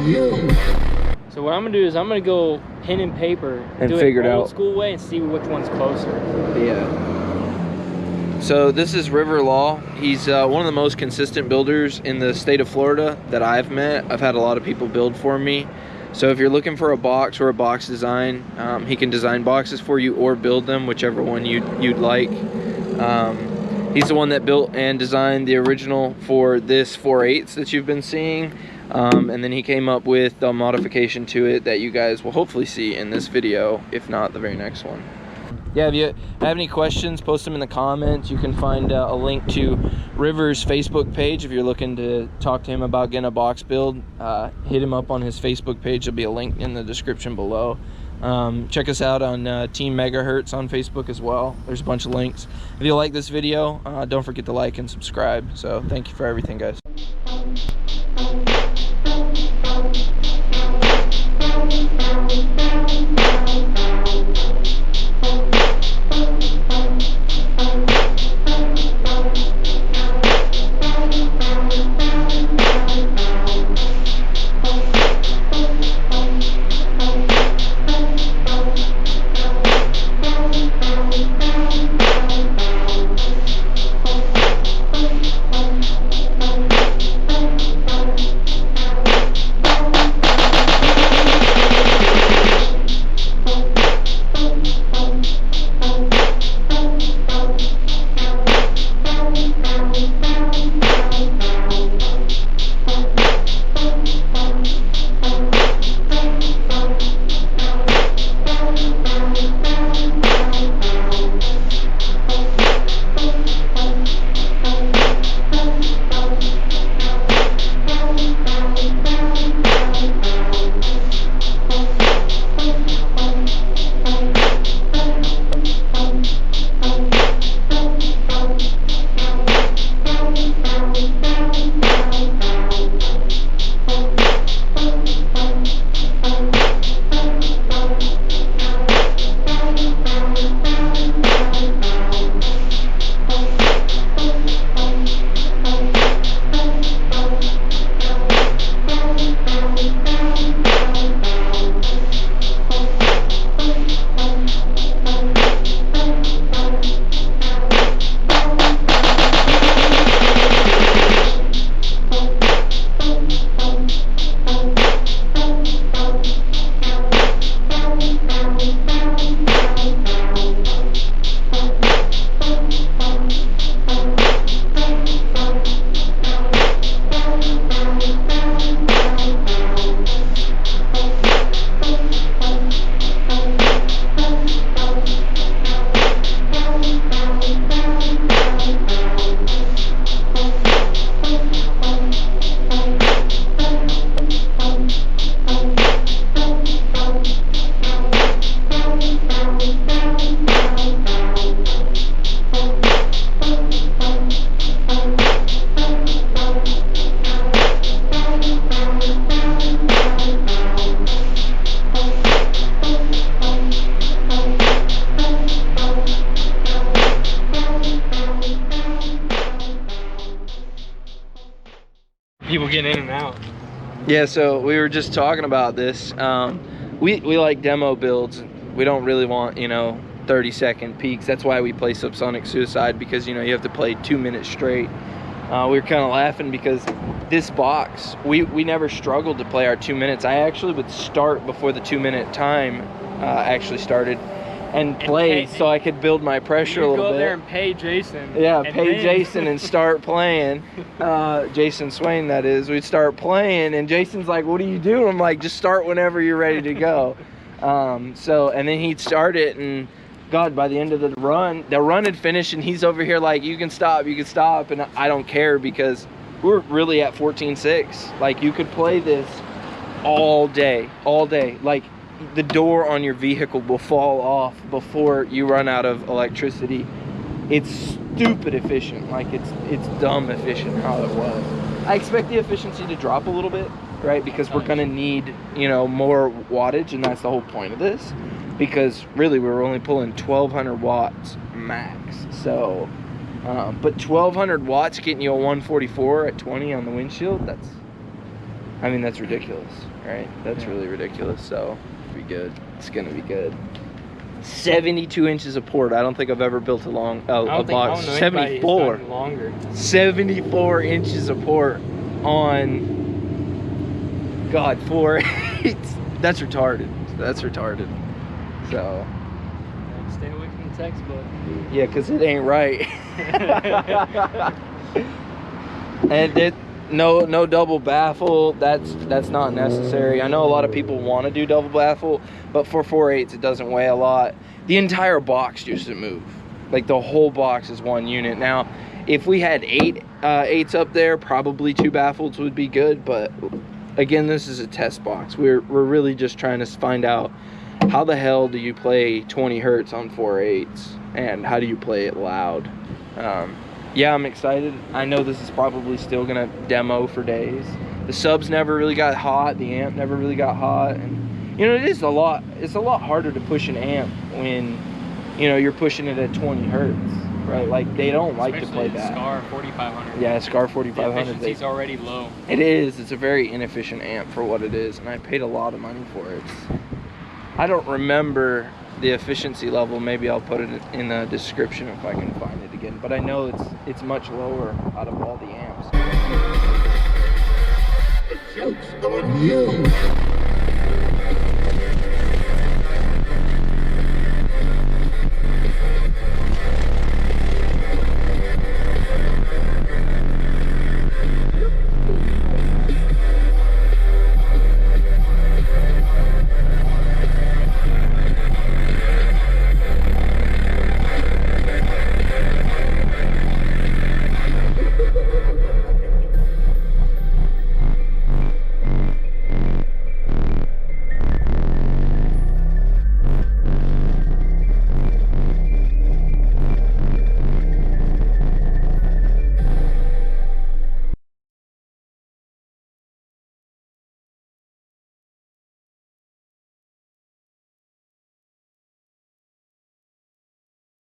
So what I'm gonna do is I'm gonna go pen and paper and do figure it out old school way and see which one's closer. Yeah. So this is River Law. He's one of the most consistent builders in the state of Florida that I've met. I've had a lot of people build for me. So if you're looking for a box or a box design, he can design boxes for you or build them, whichever one you'd like. He's the one that built and designed the original for this 8's that you've been seeing. And then he came up with a modification to it that you guys will hopefully see in this video, if not the very next one. Yeah, if you have any questions, post them in the comments. You can find a link to River's Facebook page if you're looking to talk to him about getting a box build. Hit him up on his Facebook page. There'll be a link in the description below. Check us out on Team Hurtz on Facebook as well. There's a bunch of links. If you like this video, don't forget to like and subscribe. So thank you for everything, guys. People getting in and out. Yeah, so we were just talking about this. We like demo builds. We don't really want, 30-second peaks. That's why we play Subsonic Suicide, because, you have to play 2 minutes straight. We were kind of laughing because this box, we never struggled to play our 2 minutes. I actually would start before the 2 minute time actually started and play so I could build my pressure a little bit. Go there and pay Jason. Yeah, pay Jason and start playing. Jason Swain, that is. We'd start playing and Jason's like, what are you doing? I'm like, just start whenever you're ready to go. And then he'd start it, and God, by the end of the run had finished and he's over here like, you can stop, and I don't care, because we're really at 14.6. Like, you could play this all day. Like, the door on your vehicle will fall off before you run out of electricity. It's stupid efficient. Like, it's dumb efficient how it was. I expect the efficiency to drop a little bit, right? Because we're gonna need, more wattage, and that's the whole point of this. Because really, we were only pulling 1,200 watts max. So, but 1,200 watts getting you a 144 at 20 on the windshield, I mean, that's ridiculous, right? That's really ridiculous. So, it'll be good. It's gonna be good. 72 inches of port. I don't think I've ever built a box. 74. Longer. 74 inches of port on, God, 4/8. That's retarded. That's retarded. So. Stay away from the textbook. Yeah, because it ain't right. And no double baffle. That's not necessary. I know a lot of people want to do double baffle, but for 4/8 it doesn't weigh a lot. The entire box doesn't move. Like the whole box is one unit. Now, if we had 8's up there, probably 2 baffles would be good. But again, this is a test box. We're really just trying to find out how the hell do you play 20 Hurtz on 4/8's, and how do you play it loud. Yeah, I'm excited. I know this is probably still gonna demo for days. The subs never really got hot. The amp never really got hot, and you know, it's a lot harder to push an amp when, you know, you're pushing it at 20 Hurtz, right? Like, they don't like to play that. Skar 4500. Yeah, Skar 4500. The efficiency's already low. It is. It's a very inefficient amp for what it is, and I paid a lot of money for it. I don't remember the efficiency level. Maybe I'll put it in the description if I can find it again. But I know it's much lower out of all the amps. Joke's on you!